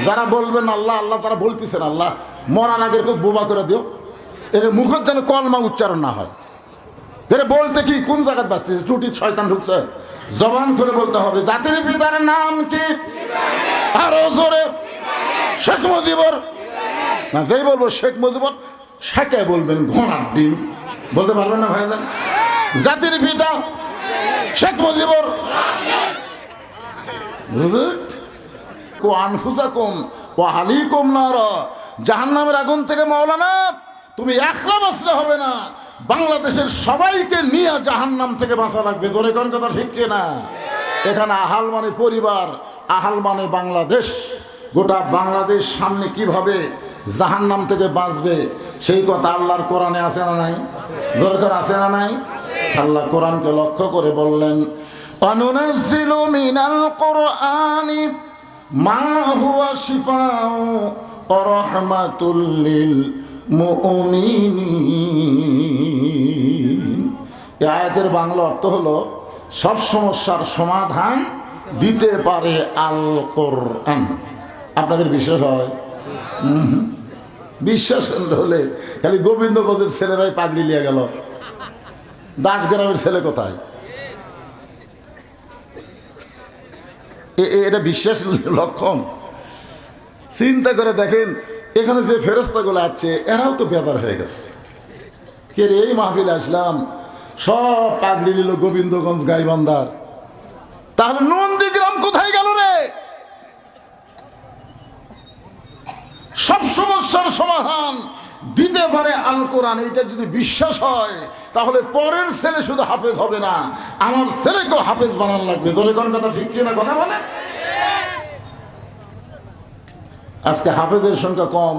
যারা বলবেন আল্লাহ আল্লাহ তারা বলতেছেন আল্লাহ, মরার আগের খুব বোবা করে দিও, এর মুখের যেন কলমা উচ্চারণ না হয়। এর বলতে কি কোন জায়গায় বাঁচতেছে, ত্রুটি শয়তান ঢুকছে, জবান করে বলতে হবে। জাতির পিতার নাম কি? আরো জোরে। শেখ মুজিবর না, যেই বলবো শেখ মুজিবর শেখে বলবেন ঘোড়ার ডিম, বলতে পারবেন না ভাইজান? জাতির পিতা শেখ মুজিবর। আনফুসাকুম ওয়া আহলিকুম নার, জাহান্নামের আগুন থেকে মাওলানা তুমি একলা বাঁচলে হবে না, বাংলাদেশের সবাইকে নিয়ে জাহান্নাম থেকে বাঁচা লাগবে। জোরে কোন কথা ঠিক কিনা? এখানে আহাল মানে পরিবার, আহাল মানে বাংলাদেশ। গোটা বাংলাদেশ সামনে কিভাবে জাহান্নাম থেকে বাঁচবে সেই কথা আল্লাহর কোরআনে আছে না নাই? দরকার আছে না নাই? আল্লাহ কোরআনকে লক্ষ্য করে বললেন, অনুনাজ্জিলু মিনাল কুরআনি মা হুয়া শিফাউ ওয়া রাহমাতুল লিল মুমিনিন। এই আয়াতের বাংলা অর্থ হলো সব সমস্যার সমাধান দিতে পারে আল কোরআন। আপনাদের বিশ্বাস হয়? বিশ্বাস হলে খালি গোবিন্দগঞ্জের ছেলেরাই পাগড়ি লিয়ে গেল, দাসগ্রামের ছেলে কোথায়? এটা বিশ্বাস লক্ষণ। চিন্তা করে দেখেন, এখানে যে ফেরেশতাগুলো আছে এরাও তো বেজার হয়ে গেছে। কে রে, এই মাহফিলে আসলাম সব পাগড়ি নিল গোবিন্দগঞ্জ গাইবান্ধার, তাহলে নন্দীগ্রাম কোথায় গেল রে? সব সমস্যার সমাধান দিতে পারে আল কোরআন। এটা যদি বিশ্বাস হয় তাহলে পরের ছেলে শুধু হাফেজ হবে না, আমার ছেলেকেও হাফেজ বানানো লাগবে। জোরে কোন কথা ঠিক কিনা কথা বলে? আজকে হাফেজের সংখ্যা কম,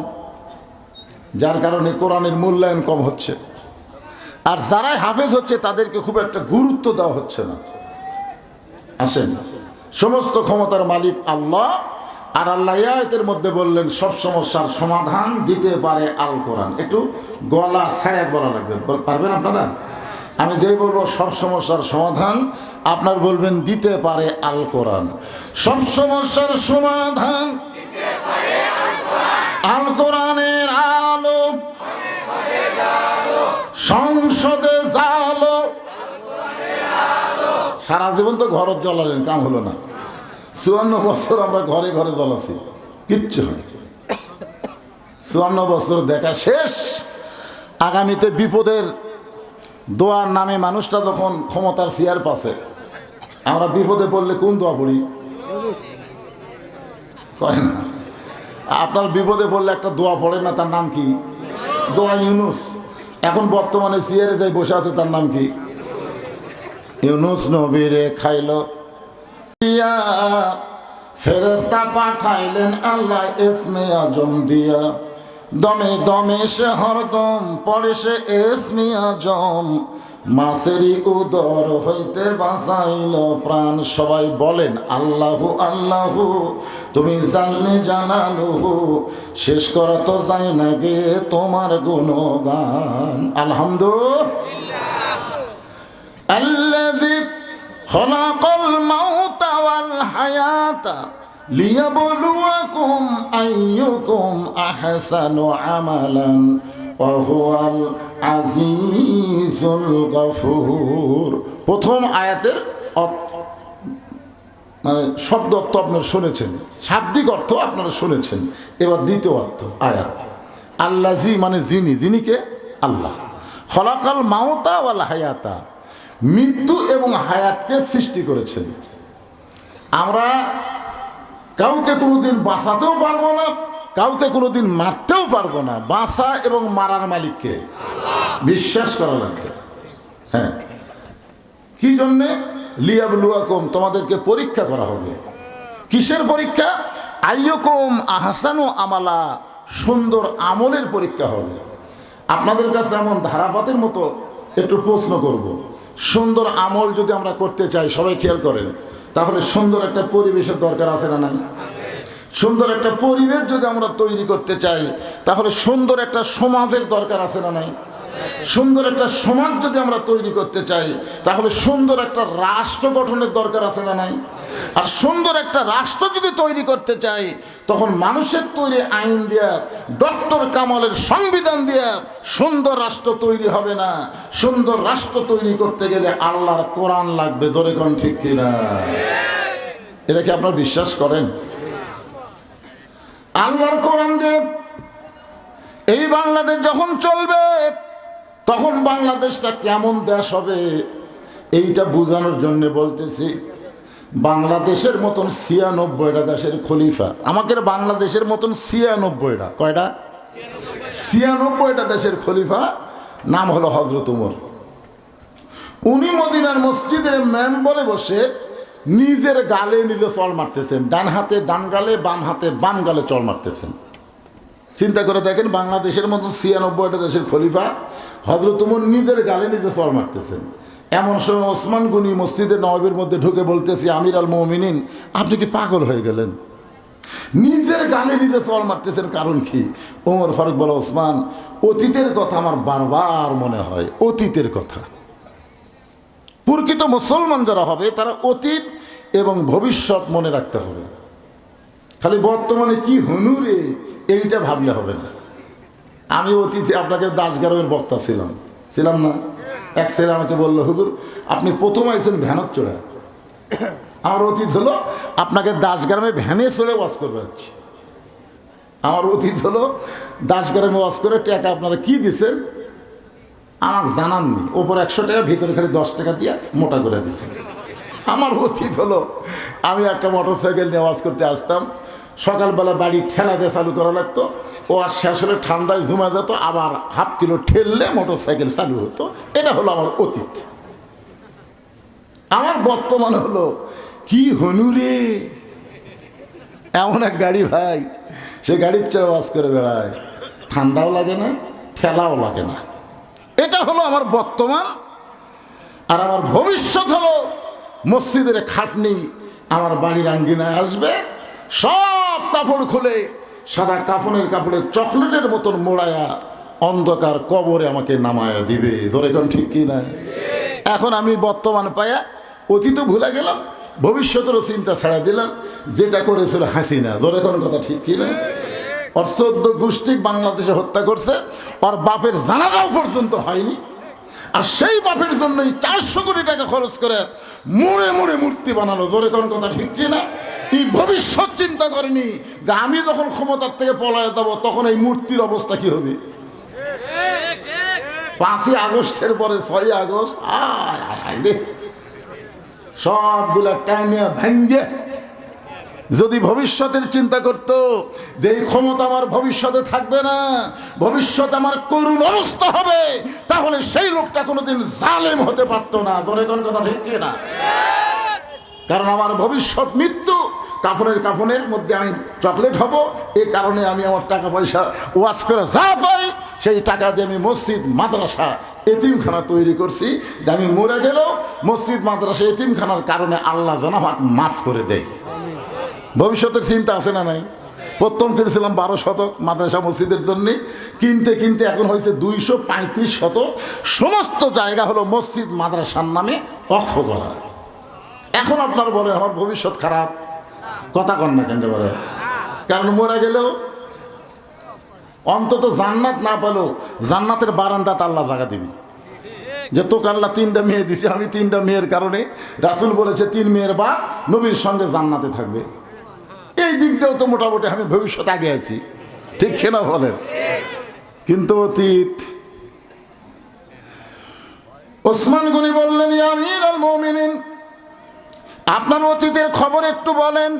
যার কারণে কোরআনের মূল্যায়ন কম হচ্ছে, আর যারাই হাফেজ হচ্ছে তাদেরকে খুব একটা গুরুত্ব দেওয়া হচ্ছে না। আসেন, সমস্ত ক্ষমতার মালিক আল্লাহ, আর আল্লাহ আয়াতের মধ্যে বললেন সব সমস্যার সমাধান দিতে পারে আল কোরআন। একটু গলা ছায়া বলা লাগবে, পারবেন আপনারা? আমি যেই বলবো সব সমস্যার সমাধান, আপনার বলবেন দিতে পারে আল কোরআন। সব সমস্যার সমাধান আল কোরআনের আলো, সংসদে জালো। সারা জীবন তো ঘর জ্বলালেন, কাম হলো না। 54 বছর আমরা ঘরে ঘরে জ্বলাছি, কিচ্ছু হয়। 54 বছর দেখা শেষ। আগামীতে বিপদের দোয়ার নামে মানুষটা যখন ক্ষমতার চেয়ার পাশে, আমরা বিপদে পড়লে কোন দোয়া পড়ি? কয় না? আপনার বিপদে পড়লে একটা দোয়া পড়ে না, তার নাম কি? দোয়া ইউনুস। এখন বর্তমানে চেয়ারে যাই বসে আছে, তার নাম কি? ইউনুস নবীরে খাইল, ফেরেশতা পাঠাইলেন আল্লাহ ইসমে আজম দিয়া, দমে দমে সে হরদম পড়ে সে ইসমে আজম, মাছেরই উদর হইতে বাঁচাইল প্রাণ। সবাই বলেন আল্লাহু আল্লাহু, তুমি জানলে জানালুহু, শেষ করা তো যায় না গে তোমার গুণগান। আলহামদুলিল্লাহ। আল্লাযী খলাকাল মাউতা ওয়াল হায়াতা লিয়াবলুয়াকুম আইয়ুকুম আহসানু আমালান ওয়া হুয়াল আজিজুল গফুর। প্রথম আয়াতের মানে শব্দ অর্থ আপনারা শুনেছেন, শাব্দিক অর্থ আপনারা শুনেছেন। এবার দ্বিতীয় অর্থ আয়াত। আল্লাযী মানে যিনি, যিনিকে? আল্লাহ। খলাকাল মাউতা ওয়াল হায়াতা, মৃত্যু এবং হায়াতকে সৃষ্টি করেছেন। আমরা কাউকে কোনোদিন বাঁচাতেও পারবো না, কাউকে কোনোদিন মারতেও পারবো না। বাঁচা এবং মারার মালিককে বিশ্বাস করা লাগবে। হ্যাঁ, কি জন্যে? লিয়াবলুয়াকুম, তোমাদেরকে পরীক্ষা করা হবে। কিসের পরীক্ষা? আইয়ুকুম আহসানু আমালা, সুন্দর আমলের পরীক্ষা হবে। আপনাদের কাছে এমন ধারাপাতের মতো একটু প্রশ্ন করব। সুন্দর আমল যদি আমরা করতে চাই, সবাই খেয়াল করেন, তাহলে সুন্দর একটা পরিবেশের দরকার আছে না নাই? সুন্দর একটা পরিবেশ যদি আমরা তৈরি করতে চাই, তাহলে সুন্দর একটা সমাজের দরকার আছে না নাই? সুন্দর একটা সমাজ যদি আমরা তৈরি করতে চাই, তাহলে সুন্দর একটা রাষ্ট্র গঠনের দরকার আছে না নাই? আর সুন্দর একটা রাষ্ট্র যদি তৈরি করতে চাই, তখন মানুষের তৈরি আইন দিয়া, ডক্টর কামালের সংবিধান দিয়া সুন্দর রাষ্ট্র তৈরি হবে না। সুন্দর রাষ্ট্র তৈরি করতে গেলে আল্লাহর কোরআন লাগবে। জোরে কোন ঠিক কিনা? এটা কি আপনারা বিশ্বাস করেন? আল্লাহর কোরআন দিয়ে এই বাংলাদেশ যখন চলবে, তখন বাংলাদেশটা কেমন দেশ হবে এইটা বোঝানোর জন্য বলতেছি। বাংলাদেশের মতন ৯৬টা দেশের খলিফা, আমাদের বাংলাদেশের মতন ৯৬টা, কয়টা? ৯৬টা দেশের খলিফা নাম হলো হযরত ওমর। উনি মদিনার মসজিদের মেম্বরে বসে নিজের গালে নিজে চল মারতেছেন, ডান হাতে ডান গালে, বাম হাতে বাম গালে চল মারতেছেন। চিন্তা করে দেখেন, বাংলাদেশের মতন ৯৬টা দেশের খলিফা হযরত ওমর নিজের গালে নিজে চল মারতেছেন। এমন সময় ওসমান গনি মসজিদে নববীর মধ্যে ঢুকে বলতেছি, আমির আল মুমিনিন, আপনি কি পাগল হয়ে গেলেন? নিজের গালে নিজে চল মারতেছেন, কারণ কি? ওমর ফারুক বলে, ওসমান, অতীতের কথা আমার বারবার মনে হয়, অতীতের কথা। প্রকৃত মুসলমান যারা হবে তারা অতীত এবং ভবিষ্যৎ মনে রাখতে হবে। খালি বর্তমানে কি হনুরে এইটা ভাবলে হবে না। আমি অতীতে আপনাকে দাসগ্রামের বক্তা ছিলাম না? এক ছেলে আমাকে বললো, হুজুর আপনি প্রথম আইছেন ভ্যানত চড়ে। আমার অতীত হলো আপনাকে দাসগ্রামে ভ্যানে চড়ে ওয়াজ করবে যাচ্ছি। আমার অতীত হলো দাসগ্রামে ওয়াজ করে টাকা আপনারা কি দিচ্ছেন আমাকে জানাননি, ওপর ১০০ টাকা, ভিতরে খালি ১০ টাকা দিয়ে মোটা করে দিচ্ছেন। আমার অতীত হলো আমি একটা মোটর সাইকেল নিয়ে ওয়াজ করতে আসতাম, সকালবেলা বাড়ি ঠেলা দিয়ে চালু করা লাগতো, ও আর শেষ হলে ঠান্ডায় ঝুমা যেত, আবার হাফ কিলো ঠেললে মোটর সাইকেল চালু হতো। এটা হলো আমার অতীত। আমার বর্তমান হলো কি হনুরে, এমন এক গাড়ি ভাই, সে গাড়ির চড়ে ওয়াজ করে বেড়ায়, ঠান্ডাও লাগে না, ঠেলাও লাগে না। এটা হলো আমার বর্তমান। আর আমার ভবিষ্যৎ হলো মসজিদের খাটনি আমার বাড়ির আঙ্গিনায় আসবে, সব কাপড় খুলে সাদা কাফনের কাপড়ে চকলেটের মতন মোড়ায়া অন্ধকার কবরে আমাকে নামায়া দিবে। ধরে কোন ঠিক কি না? এখন আমি বর্তমান পায়া অতীত ভুলে গেলাম, ভবিষ্যতেরও চিন্তা ছাড়া দিলাম, যেটা করেছিল হাসিনা। ধরে কোন কথা ঠিক কি না? ওর ১৪ গোষ্ঠী বাংলাদেশে হত্যা করছে, ওর বাপের জানাজাও পর্যন্ত হয়নি। আর সেই বাপের জন্যই ৪০০ কোটি টাকা খরচ করে মুড়ে মুড়ে মূর্তি বানালো। জোরে কোন কথা ঠিক কিনা? এই ভবিষ্যৎ চিন্তা করেনি যে আমি যখন ক্ষমতার থেকে পলায়ে যাব তখন এই মূর্তির অবস্থা কি হবে। ৫ই আগস্টের পরে ৬ই আগস্ট সবগুলা টাইমিয়া ভাঙ্গে যদি ভবিষ্যতের চিন্তা করতো যে এই ক্ষমতা আমার ভবিষ্যতে থাকবে না, ভবিষ্যৎ আমার করুণ অবস্থা হবে, তাহলে সেই লোকটা কোনোদিন জালেম হতে পারতো না। ধরে কোন কথা ঠিক না? কারণ আমার ভবিষ্যৎ মৃত্যু। কাফনের মধ্যে আমি চকলেট হব, এই কারণে আমি আমার টাকা পয়সা ওয়াজ করে যা পাই সেই টাকা দিয়ে আমি মসজিদ মাদ্রাসা এতিমখানা তৈরি করছি, যে আমি মরে গেলেও মসজিদ মাদ্রাসা এতিমখানার কারণে আল্লাহ যেন আমাকে মাফ করে দেয়। ভবিষ্যতের চিন্তা আছে না নাই? প্রথম কিনেছিলাম ১২ শতক মাদ্রাসা মসজিদের জন্য, কিনতে কিনতে এখন হয়েছে ২৩৫ শতক। সমস্ত জায়গা হলো মসজিদ মাদ্রাসার নামে অক্ষ করা। এখন আপনারা বলেন আমার ভবিষ্যৎ খারাপ, কথা কন না কেন বলে? কারণ মরে গেলেও অন্তত জান্নাত না পেলেও জান্নাতের বারান্দাত আল্লাহ জায়গা দিবি, যে তোকে আল্লাহ ৩টা মেয়ে দিছে। আমি ৩টা মেয়ের কারণে, রাসূল বলেছে ৩ মেয়ের বাপ নবীর সঙ্গে জান্নাতে থাকবে। এই দিক দিয়েও তো মোটামুটি আমি ভবিষ্যৎ আগে আছি, ঠিক কিনা বলেন? কিন্তু অতীত। ওসমান গনি বললেন, ইয়া আমির আল মুমিনিন, আপনার অতীতের খবর একটু বলেন।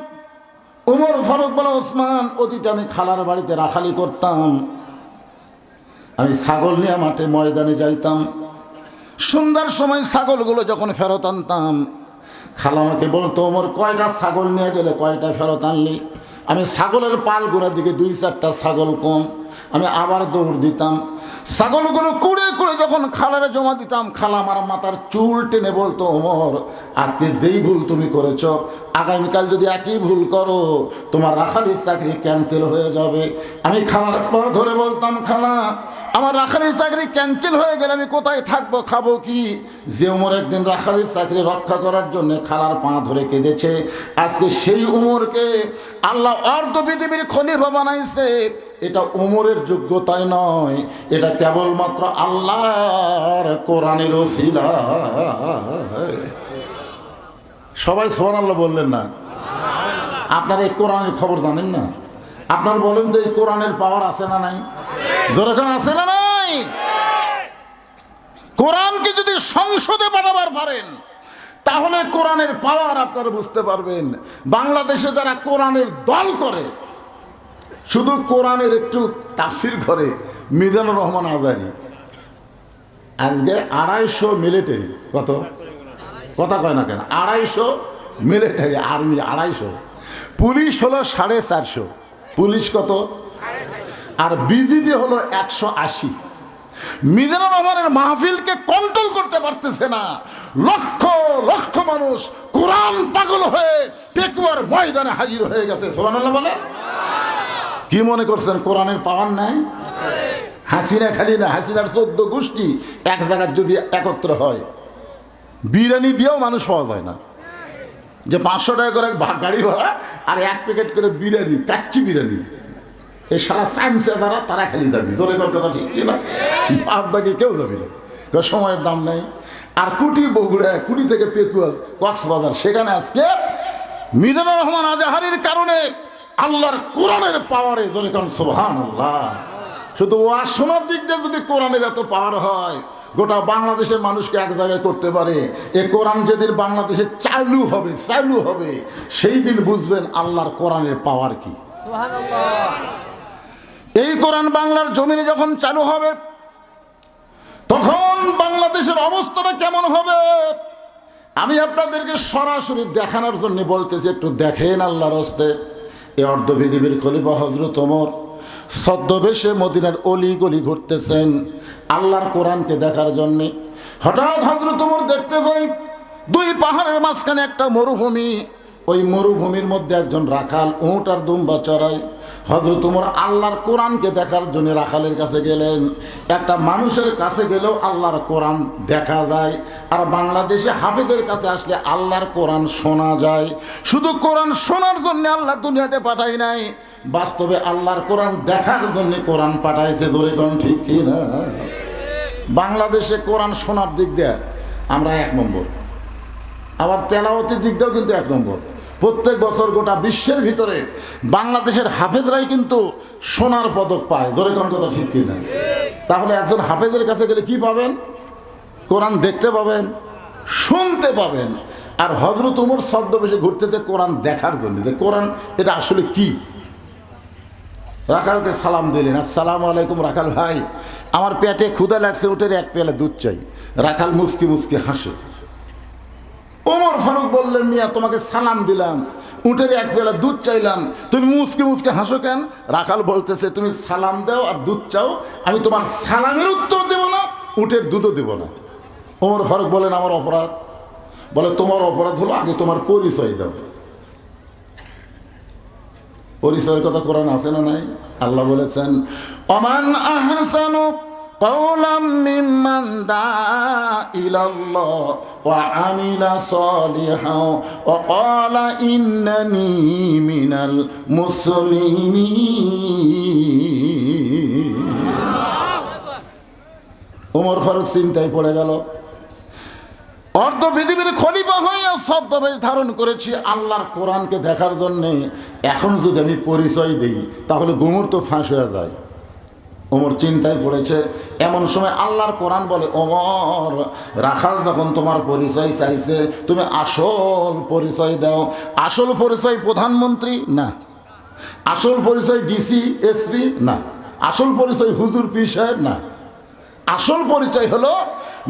ওমর ফারুক বলে, ওসমান, অতীতে আমি খালার বাড়িতে রাখালি করতাম, আমি ছাগল নিয়ে মাঠে ময়দানে যাইতাম। সন্ধ্যার সময় ছাগলগুলো যখন ফেরত আনতাম, খালা আমাকে বলতো, ওমর কয়টা ছাগল নিয়ে গেলে, কয়টা ফেরত আনলি? আমি ছাগলের পালগুলোর দিকে ২-৪টা ছাগল কম, আমি আবার দৌড় দিতাম। ছাগলগুলো কুড়ে কুড়ে যখন খালারে জমা দিতাম, খালা আমার মাথার চুল টেনে বলতো, ওমর, আজকে যেই ভুল তুমি করেছ, আগামীকাল যদি একই ভুল করো তোমার রাখালির চাকরি ক্যান্সেল হয়ে যাবে। আমি খালার পা ধরে বলতাম, খালা আমার রাখালির চাকরি ক্যান্সেল হয়ে গেলে আমি কোথায় থাকবো, খাবো কি? যে উমর একদিন রাখালির চাকরি রক্ষা করার জন্য খালার পা ধরে কেঁদেছে, আজকে সেই উমরকে আল্লাহ অর্ধ পৃথিবীর খলিফা বানাইছে। এটা উমরের যোগ্যতাই নয়, এটা কেবলমাত্র আল্লাহর কোরআনের ওসিলা। সবাই সুবহানাল্লাহ বললেন না? আপনারা এই কোরআনের খবর জানেন না? আপনার বলেন তো এই কোরআনের পাওয়ার আছে না নাই? যেরকম আছে না নাই? কোরআনকে যদি সংসদে পাঠাবার পারেন তাহলে কোরআনের পাওয়ার আপনারা বুঝতে পারবেন। বাংলাদেশে যারা কোরআনের দল করে, শুধু কোরআনের একটু তাফসির করে, মিজানুর রহমান আজারি আজকে 250 মিলিটারি, কত কথা কয় না কেন, 250 মিলিটারি আর্মি, 250, পুলিশ হলো 450, পুলিশ কত, আর বিজিবি হলো 180। মিজানুর রহমানের মাহফিলকে কন্ট্রোল করতে পারতেছে না। লক্ষ লক্ষ মানুষ কোরআন পাগল হয়ে পেকুয়ার ময়দানে হাজির হয়ে গেছে। সুবহানাল্লাহ বলে। কি মনে করছেন কোরআনের পাওয়ার নাই? হাসিনা খালি না, হাসিনার 14 গোষ্ঠী এক জায়গায় যদি একত্র হয়, বিরিয়ানি দিয়েও মানুষ পাওয়া যায় না। যে 500 টাকা করে গাড়ি ভাড়া আর 1 প্যাকেট করে বিরিয়ানি, কাচ্চি বিরিয়ানি, এই সারা চামচা যারা তারা খালি যাবি। জোরে কর কথা ঠিক কিনা? বাদ বাকি কেউ যাবি না, সময়ের দাম নাই। আর কুটি বগুড়া, কুটি থেকে পেকুয়া কক্সবাজার, সেখানে আজকে মিজানুর রহমান আজাহারির কারণে আল্লাহর কোরআনের পাওয়ারে, জোরে কর সুবহানাল্লাহ। শুধু ওয়াজ শোনার দিক দিয়ে যদি কোরআনের এত পাওয়ার হয়, গোটা বাংলাদেশের মানুষকে এক জায়গায় করতে পারে, এ কোরআন যেদিন বাংলাদেশে চালু হবে সেই দিন বুঝবেন আল্লাহর কোরআনের পাওয়ার কি। এই কোরআন বাংলার জমিনে যখন চালু হবে তখন বাংলাদেশের অবস্থাটা কেমন হবে আমি আপনাদেরকে সরাসরি দেখানোর জন্য বলতেছি। একটু দেখেন আল্লাহর হস্তে। এই অর্ধ পৃথিবীর খলিফা হযরত ওমর ছদ্মবেশে মদিনার অলি গলি ঘুরতেছেন আল্লাহর কোরআনকে দেখার জন্যে। হঠাৎ হযরত ওমর দেখতে পাই 2 পাহাড়ের মাঝখানে একটা মরুভূমি। ওই মরুভূমির মধ্যে একজন রাখাল উট আর দুম্বা চড়ায়। হযরত ওমর আল্লাহর কোরআনকে দেখার জন্য রাখালের কাছে গেলেন। একটা মানুষের কাছে গেলেও আল্লাহর কোরআন দেখা যায়, আর বাংলাদেশে হাফেজের কাছে আসলে আল্লাহর কোরআন শোনা যায়। শুধু কোরআন শোনার জন্য আল্লাহ দুনিয়াতে পাঠায় নাই, বাস্তবে আল্লাহর কোরআন দেখার জন্য কোরআন পাঠাইছে। জোরে কোন ঠিক কি না? বাংলাদেশে কোরআন শোনার দিক দিয়ে আমরা 1 নম্বর, আবার তেলাওয়াতের দিক দিয়েও কিন্তু 1 নম্বর। প্রত্যেক বছর গোটা বিশ্বের ভিতরে বাংলাদেশের হাফেজরাই কিন্তু সোনার পদক পায়। জোরে কোন কথা ঠিক কি না? তাহলে একজন হাফেজের কাছে গেলে কি পাবেন? কোরআন দেখতে পাবেন, শুনতে পাবেন। আর হযরত ওমর ছদ্মবেশে ঘুরতেছে কোরআন দেখার জন্য, যে কোরআন এটা আসলে কি। রাখালকে সালাম দিলেন, আসসালামু আলাইকুম রাখাল ভাই, আমার পেটে ক্ষুধা লাগছে, উঠের 1 পেয়ালা দুধ চাই। রাখাল মুচকি মুচকি হাসে। ওমর ফারুক বললেন, মিয়া তোমাকে সালাম দিলাম, উঠের 1 পেয়ালা দুধ চাইলাম, তুমি মুচকি মুচকি হাসো কেন? রাখাল বলতেছে, তুমি সালাম দাও আর দুধ চাও, আমি তোমার সালামের উত্তর দেব না, উঠের দুধও দেব না। ওমর ফারুক বলেন, আমার অপরাধ? বলে, তোমার অপরাধ হলো আগে তোমার পরিচয় দাও। পরিচয়ের কথা কোরআন আছে না নাই? আল্লাহ বলেছেন, ওমান আহসানু কাওলাম মিম্মান দাআ ইলাল্লাহ ওয়া আমিলা সালিহান ওয়া ক্বালা ইন্নানি মিনাল মুসলিমিন। ওমর ফারুক চিন্তায় পড়ে গেল। অর্ধ পৃথিবীর খলিফা হয়ে ছদ্মবেশ ধারণ করেছি আল্লাহর কোরআনকে দেখার জন্যে, এখন যদি আমি পরিচয় দিই তাহলে গুমর তো ফাঁস হয়ে যায়। ওমর চিন্তায় পড়েছে। এমন সময় আল্লাহর কোরআন বলে, ওমর রাখাল যখন তোমার পরিচয় চাইছে তুমি আসল পরিচয় দাও। আসল পরিচয় প্রধানমন্ত্রী না, আসল পরিচয় ডিসি এসপি না, আসল পরিচয় হুজুর পীর সাহেব না, আসল পরিচয় হলো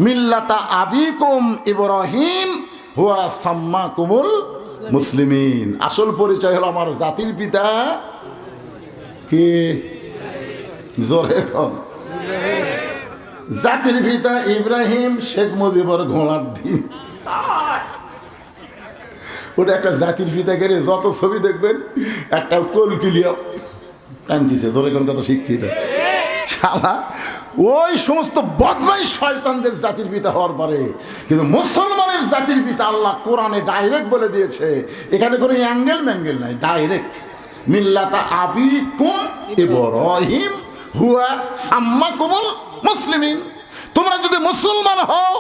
মিল্লাতা আবিকুম ইব্রাহিম হুয়া সাম্মাকুমুল মুসলিমিন। আসল পরিচয় হলো আমার জাতির পিতা কি? জোরে কম। জাতির পিতা ইব্রাহিম, শেখ মুজিবর ঘোড়ার ডিম। ওটা একটা জাতির পিতা গেলে যত ছবি দেখবেন একটা কলকিলিয়া টানতেছে। জোরে কোন কথা শিক্ষিত শালা ওই সমস্ত বদমাইশ শয়তানদের জাতির পিতা হওয়ার পরে কিন্তু মুসলমানের জাতির পিতা আল্লাহ কোরআনে ডাইরেক্ট বলে দিয়েছে, এখানে কোনো অ্যাঙ্গেল ম্যাঙ্গেল নাই, ডাইরেক্ট মিল্লাতা আবিকুম ইব্রাহিম হুয়া সাম্মাকুমুল মুসলিমিন। তোমরা যদি মুসলমান হও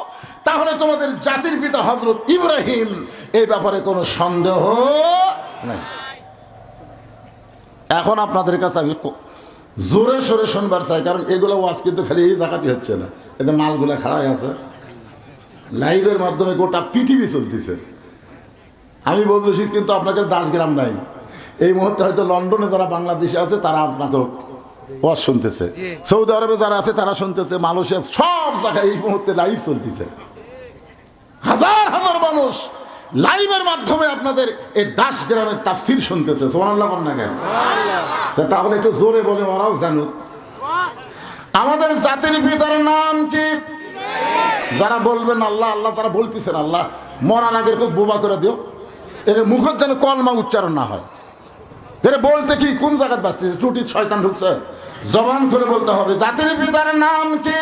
তাহলে তোমাদের জাতির পিতা হযরত ইব্রাহিম, এই ব্যাপারে কোনো সন্দেহ নাই। এখন আপনাদের কাছে আমি জোরে সোরে শুনবার চাই, কারণ এগুলো ওয়াজ কিন্তু খালি এই জায়গাতে হচ্ছে না, এতে মালগুলো খাড়াই আছে, লাইভের মাধ্যমে গোটা পৃথিবী চলতেছে। আমি বলতেছি কিন্তু আপনাকে দাসগ্রাম নাই, এই মুহূর্তে হয়তো লন্ডনে যারা বাংলাদেশে আছে তারা আপনাকে ওয়াজ শুনতেছে, সৌদি আরবে যারা আছে তারা শুনতেছে, মালয়েশিয়া, সব জায়গায় এই মুহূর্তে লাইভ চলতেছে। হাজার হাজার মানুষ লাইভের মাধ্যমে আপনাদের এই দাসগ্রামের তাফসীর শুনতেছে। সুবহানাল্লাহ না কেন? তাহলে একটু জোরে বলে ওরাও জানুক। আমাদের জাতির পিতার নাম কি? যারা বলবেন আল্লাহ আল্লাহ, তারা বলতেছেন আল্লাহ, মরার আগে খুব বোবা করে দিও, এর মুখের যেন কলমা উচ্চারণ না হয়। এর বলতে কি কোন জায়গায় বাঁচতেছে, ত্রুটি শয়তান ঢুকছে, জবান করে বলতে হবে। জাতির পিতার নাম কি?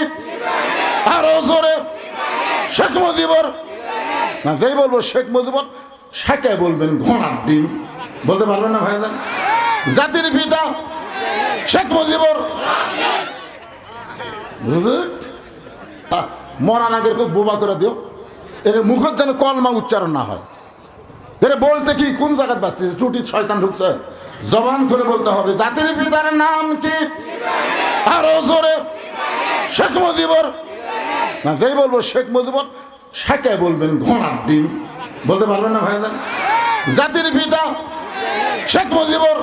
আরো জোরে। শেখ মুজিবর না, যেই বলবো শেখ মুজিবর শেখে বলবেন ঘোড়ার ডিম, বলতে পারবেন না ভাইজান? জাতির পিতা শেখ মুজিবর, মরার আগে খুব বোবা করে দিও, এর মুখের যেন কলমা উচ্চারণ না হয়। এর বলতে কি কোন জায়গায় বাঁচতেছে, ত্রুটি শয়তান ঢুকছে, জবান করে বলতে হবে। জাতির পিতার নাম কি? আরো জোরে। শেখ মুজিবর না, যেই বলবো শেখ মুজিবর শেখে বলবেন ঘোড়ার ডিম, বলতে পারবেন না ভাইজান? জাতির পিতা শেখ মুজিবর।